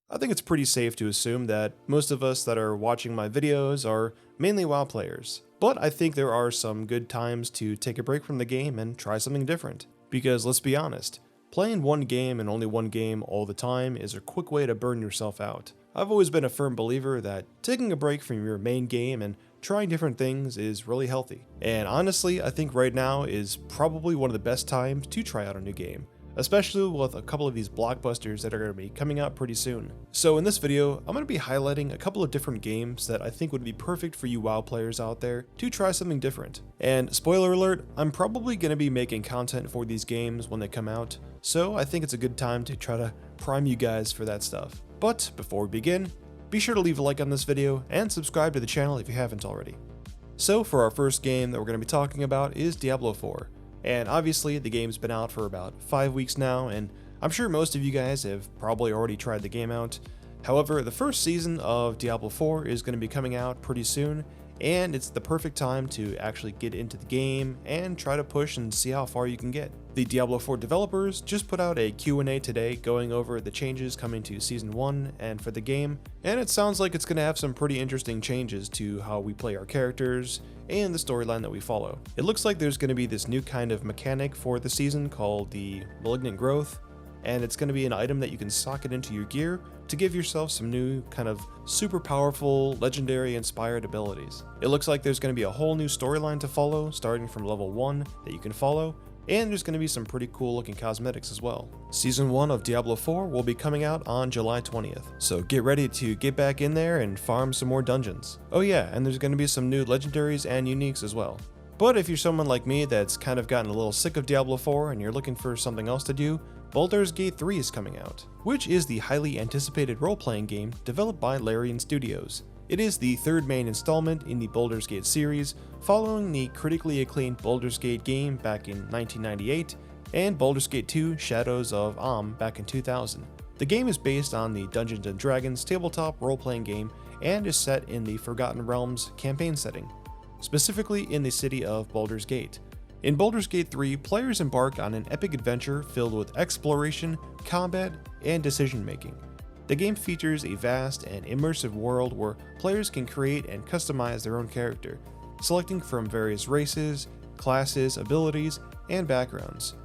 I think it's pretty safe to assume that most of us that are watching my videos are mainly WoW players. But I think there are some good times to take a break from the game and try something different. Because let's be honest, playing one game and only one game all the time is a quick way to burn yourself out. I've always been a firm believer that taking a break from your main game and trying different things is really healthy. And honestly, I think right now is probably one of the best times to try out a new game, especially with a couple of these blockbusters that are going to be coming out pretty soon. So in this video, I'm going to be highlighting a couple of different games that I think would be perfect for you WoW players out there to try something different. And spoiler alert, I'm probably going to be making content for these games when they come out, so I think it's a good time to try to prime you guys for that stuff. But before we begin, be sure to leave a like on this video and subscribe to the channel if you haven't already. So for our first game that we're going to be talking about is Diablo 4. And obviously the game's been out for about 5 weeks now, and I'm sure most of you guys have probably already tried the game out. However, the first season of Diablo 4 is going to be coming out pretty soon, and it's the perfect time to actually get into the game and try to push and see how far you can get. The Diablo 4 developers just put out a Q&A today going over the changes coming to Season 1 and for the game, and it sounds like it's going to have some pretty interesting changes to how we play our characters and the storyline that we follow. It looks like there's going to be this new kind of mechanic for the season called the Malignant Growth, and it's going to be an item that you can socket into your gear to give yourself some new kind of super powerful, legendary inspired abilities. It looks like there's going to be a whole new storyline to follow starting from level 1 that you can follow, and there's going to be some pretty cool looking cosmetics as well. Season 1 of Diablo 4 will be coming out on July 20th, so get ready to get back in there and farm some more dungeons. Oh yeah, and there's going to be some new legendaries and uniques as well. But if you're someone like me that's kind of gotten a little sick of Diablo 4 and you're looking for something else to do, Baldurs Gate 3 is coming out, which is the highly anticipated role-playing game developed by Larian Studios. It is the third main installment in the Baldurs Gate series, following the critically acclaimed Baldurs Gate game back in 1998 and Baldurs Gate 2 Shadows of Amn back in 2000. The game is based on the Dungeons & Dragons tabletop role-playing game and is set in the Forgotten Realms campaign setting, specifically in the city of Baldurs Gate. In Baldurs Gate 3, players embark on an epic adventure filled with exploration, combat, and decision-making. The game features a vast and immersive world where players can create and customize their own character, selecting from various races, classes, abilities, and backgrounds.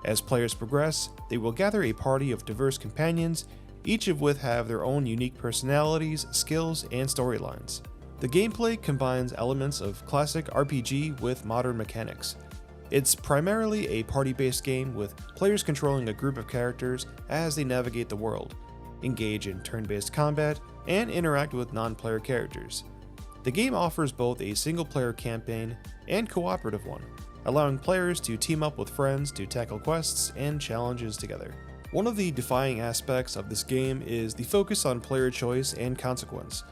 As players progress, they will gather a party of diverse companions, each of which have their own unique personalities, skills, and storylines. The gameplay combines elements of classic RPG with modern mechanics. It's primarily a party-based game with players controlling a group of characters as they navigate the world, engage in turn-based combat, and interact with non-player characters. The game offers both a single-player campaign and cooperative one, allowing players to team up with friends to tackle quests and challenges together. One of the defining aspects of this game is the focus on player choice and consequence.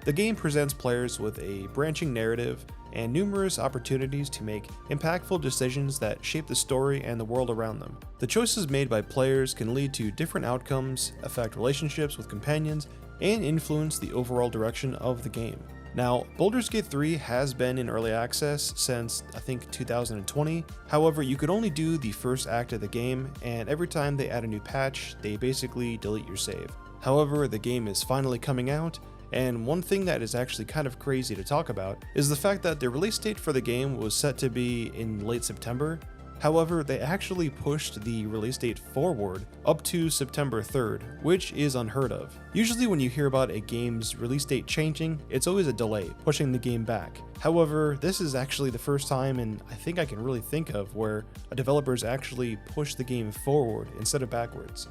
The game presents players with a branching narrative and numerous opportunities to make impactful decisions that shape the story and the world around them. The choices made by players can lead to different outcomes, affect relationships with companions, and influence the overall direction of the game. Now, Baldurs Gate 3 has been in early access since, I think, 2020. However, you could only do the first act of the game, and every time they add a new patch, they basically delete your save. However, the game is finally coming out, and one thing that is actually kind of crazy to talk about is the fact that the release date for the game was set to be in late September. However, they actually pushed the release date forward up to September 3rd, which is unheard of. Usually when you hear about a game's release date changing, it's always a delay, pushing the game back. However, this is actually the first time, and I think I can really think of, where a developer's actually pushed the game forward instead of backwards.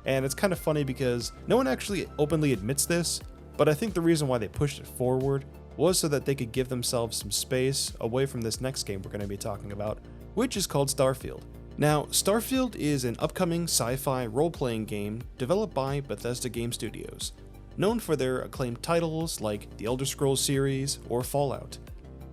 And it's kind of funny because no one actually openly admits this, but I think the reason why they pushed it forward was so that they could give themselves some space away from this next game we're going to be talking about, which is called Starfield. Now, Starfield is an upcoming sci-fi role-playing game developed by Bethesda Game Studios, known for their acclaimed titles like the Elder Scrolls series or Fallout.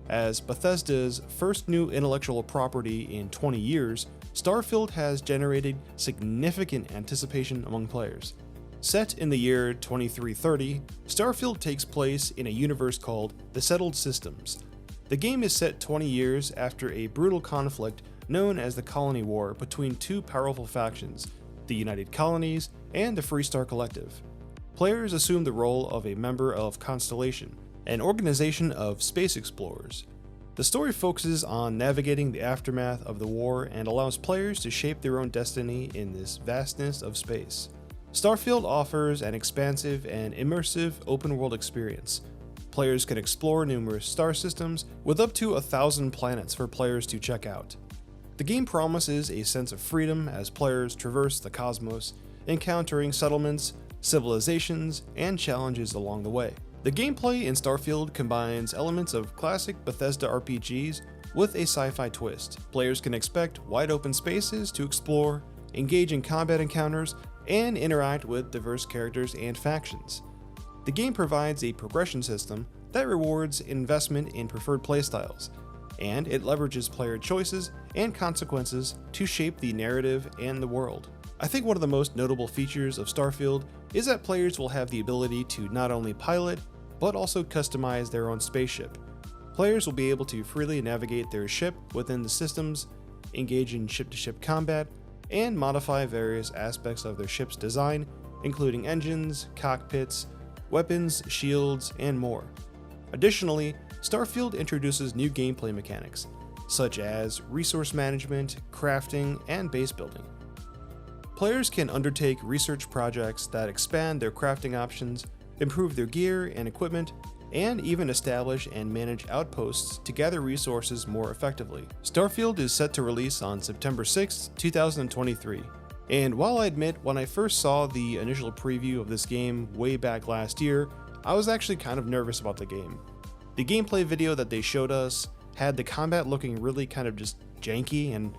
As Bethesda's first new intellectual property in 20 years, Starfield has generated significant anticipation among players. Set in the year 2330, Starfield takes place in a universe called the Settled Systems. The game is set 20 years after a brutal conflict known as the Colony War between two powerful factions, the United Colonies and the Freestar Collective. players assume the role of a member of Constellation, an organization of space explorers. The story focuses on navigating the aftermath of the war and allows players to shape their own destiny in this vastness of space. Starfield offers an expansive and immersive open-world experience. Players can explore numerous star systems with up to 1,000 planets for players to check out. The game promises a sense of freedom as players traverse the cosmos, encountering settlements, civilizations, and challenges along the way. The gameplay in Starfield combines elements of classic Bethesda RPGs with a sci-fi twist. Players can expect wide open spaces to explore, engage in combat encounters, and interact with diverse characters and factions. The game provides a progression system that rewards investment in preferred playstyles, and it leverages player choices and consequences to shape the narrative and the world. I think one of the most notable features of Starfield is that players will have the ability to not only pilot, but also customize their own spaceship. Players will be able to freely navigate their ship within the systems, engage in ship-to-ship combat, and modify various aspects of their ship's design, including engines, cockpits, weapons, shields, and more. Additionally, Starfield introduces new gameplay mechanics, such as resource management, crafting, and base building. Players can undertake research projects that expand their crafting options, improve their gear and equipment, and even establish and manage outposts to gather resources more effectively. Starfield is set to release on September 6, 2023. And while I admit when I first saw the initial preview of this game way back last year, I was actually kind of nervous about the game. The gameplay video that they showed us had the combat looking really kind of just janky, and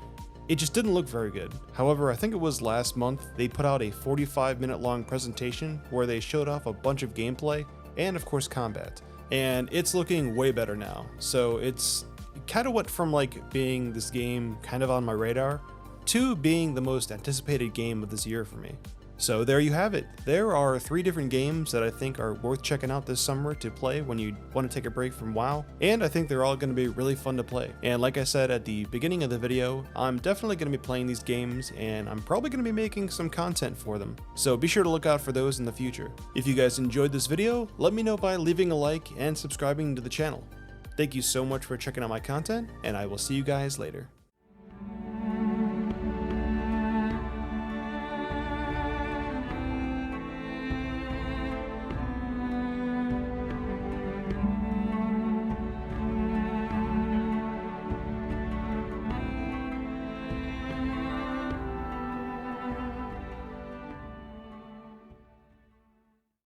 it just didn't look very good. However, I think it was last month they put out a 45-minute long presentation where they showed off a bunch of gameplay and of course combat, and it's looking way better now. So it's kind of went from like being this game kind of on my radar to being the most anticipated game of this year for me. So there you have it. There are 3 different games that I think are worth checking out this summer to play when you want to take a break from WoW, and I think they're all going to be really fun to play. And like I said at the beginning of the video, I'm definitely going to be playing these games, and I'm probably going to be making some content for them. So be sure to look out for those in the future. If you guys enjoyed this video, let me know by leaving a like and subscribing to the channel. Thank you so much for checking out my content, and I will see you guys later.